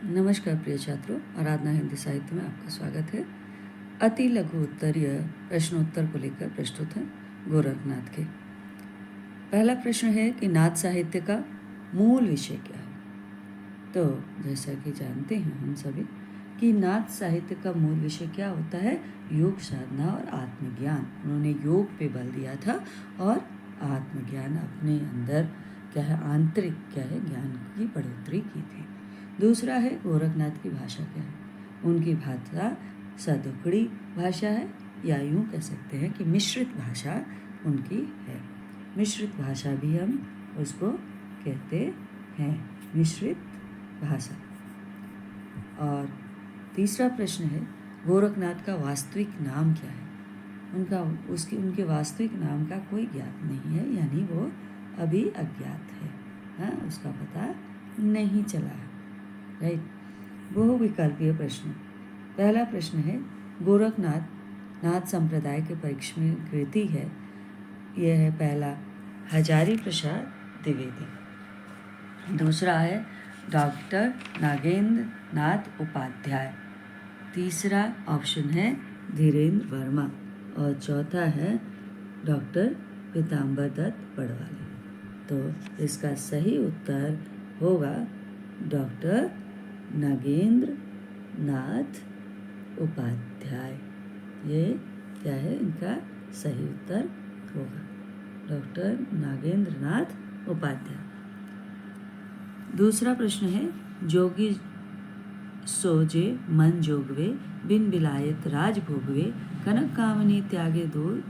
नमस्कार प्रिय छात्रों, आराधना हिंदी साहित्य में आपका स्वागत है। अति लघु उत्तरीय प्रश्नोत्तर को लेकर प्रस्तुत है गोरखनाथ के। पहला प्रश्न है कि नाथ साहित्य का मूल विषय क्या है। तो जैसा कि जानते हैं हम सभी कि नाथ साहित्य का मूल विषय क्या होता है, योग साधना और आत्मज्ञान। उन्होंने योग पे बल दिया था और आत्मज्ञान अपने अंदर क्या है, आंतरिक क्या है, ज्ञान की बढ़ोतरी की थी। दूसरा है गोरखनाथ की भाषा क्या है। उनकी भाषा सदुकड़ी भाषा है, या यूँ कह सकते हैं कि मिश्रित भाषा उनकी है। मिश्रित भाषा भी हम उसको कहते हैं, मिश्रित भाषा। और तीसरा प्रश्न है गोरखनाथ का वास्तविक नाम क्या है। उनके वास्तविक नाम का कोई ज्ञात नहीं है, यानी वो अभी अज्ञात है। हाँ, उसका पता नहीं चला है। राइट। बहुविकल्पीय प्रश्न। पहला प्रश्न है गोरखनाथ नाथ संप्रदाय के परिश्रमी कृति है। यह है पहला हजारी प्रसाद द्विवेदी। दूसरा है डॉक्टर नागेंद्र नाथ उपाध्याय। तीसरा ऑप्शन है धीरेन्द्र वर्मा। और चौथा है डॉक्टर पीताम्बर दत्त बड़वाले। तो इसका सही उत्तर होगा डॉक्टर नागेंद्र नाथ उपाध्याय। ये क्या है, इनका सही उत्तर होगा डॉक्टर नागेंद्र नाथ उपाध्याय। दूसरा प्रश्न है जोगी सोजे मन जोगवे बिन बिलायत राज भोगवे कनक कामनी त्यागे दूर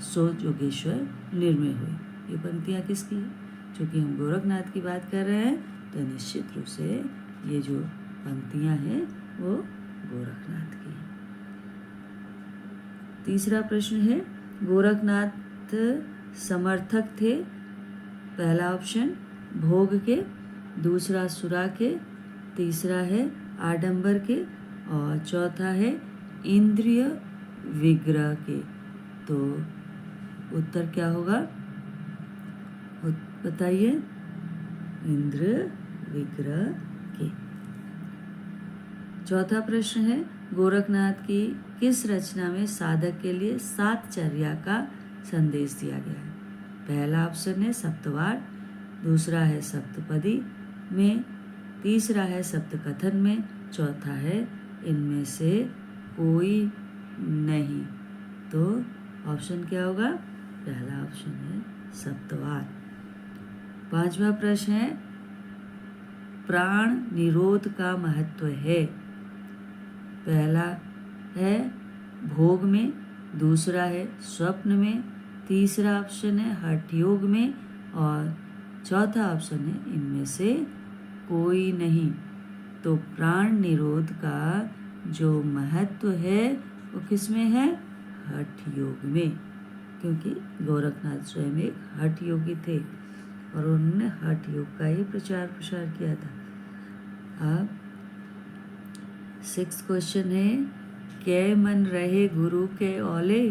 सो जोगेश्वर निर्मय हुए। ये पंक्तियाँ किसकी है? चूँकि हम गोरखनाथ की बात कर रहे हैं तो निश्चित रूप से ये जो पंक्तियाँ हैं वो गोरखनाथ की हैं। तीसरा प्रश्न है गोरखनाथ समर्थक थे। पहला ऑप्शन भोग के, दूसरा सुरा के, तीसरा है आडंबर के और चौथा है इंद्रिय विग्रह के। तो उत्तर क्या होगा, बताइए। इंद्र विग्रह के। चौथा प्रश्न है गोरखनाथ की किस रचना में साधक के लिए 7 चर्या का संदेश दिया गया है। पहला ऑप्शन है सप्तवार, दूसरा है सप्तपदी में, तीसरा है सप्तकथन में, चौथा है इनमें से कोई नहीं। तो ऑप्शन क्या होगा, पहला ऑप्शन है सप्तवार। पांचवा प्रश्न है प्राण निरोध का महत्व है। पहला है भोग में, दूसरा है स्वप्न में, तीसरा ऑप्शन है हठ योग में और चौथा ऑप्शन है इनमें से कोई नहीं। तो प्राण निरोध का जो महत्व है वो किस में है, हठ योग में, क्योंकि गोरखनाथ स्वयं एक हठ योगी थे और उन्होंने हठ योग का ही प्रचार प्रसार किया था। अब 6th क्वेश्चन है कै मन रहे गुरु के ओले,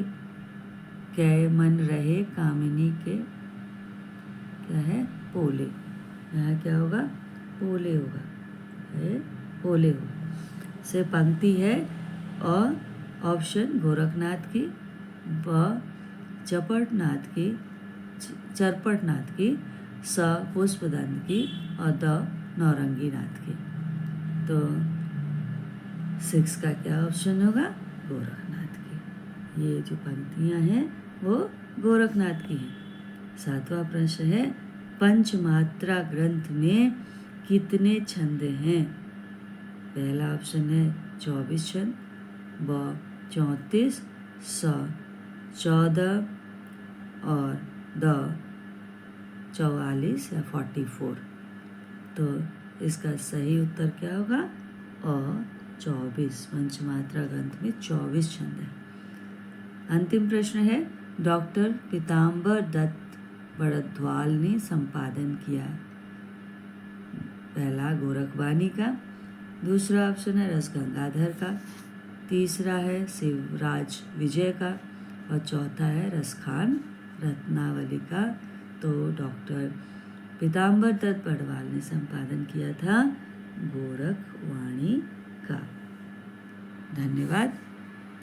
कै मन रहे कामिनी के क्या है, पोले। यहाँ क्या होगा, पोले होगा, है पोले होगा से पंक्ति है। और ऑप्शन गोरखनाथ की, व चरपटनाथ की, स पुष्पदंत की और द नौरंगी नाथ की। तो 6 का क्या ऑप्शन होगा, गोरखनाथ की। ये जो पंक्तियाँ हैं वो गोरखनाथ की हैं। 7वां प्रश्न है पंचमात्रा ग्रंथ में कितने छंद हैं। पहला ऑप्शन है 24 छंद, ब 34, स 14 और द 44 या 44। तो इसका सही उत्तर क्या होगा, और 24। पंचमात्रा ग्रंथ में 24 छंद है। अंतिम प्रश्न है डॉक्टर पीताम्बर दत्त बड़द्वाल ने संपादन किया। पहला गोरखवाणी का, दूसरा ऑप्शन है रसगंगाधर का, तीसरा है शिवराज विजय का और चौथा है रसखान रत्नावली का। तो डॉक्टर पीताम्बर दत्त बड़वाल ने संपादन किया था गोरखवाणी का। धन्यवाद।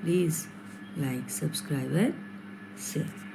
Please like, subscribe and share.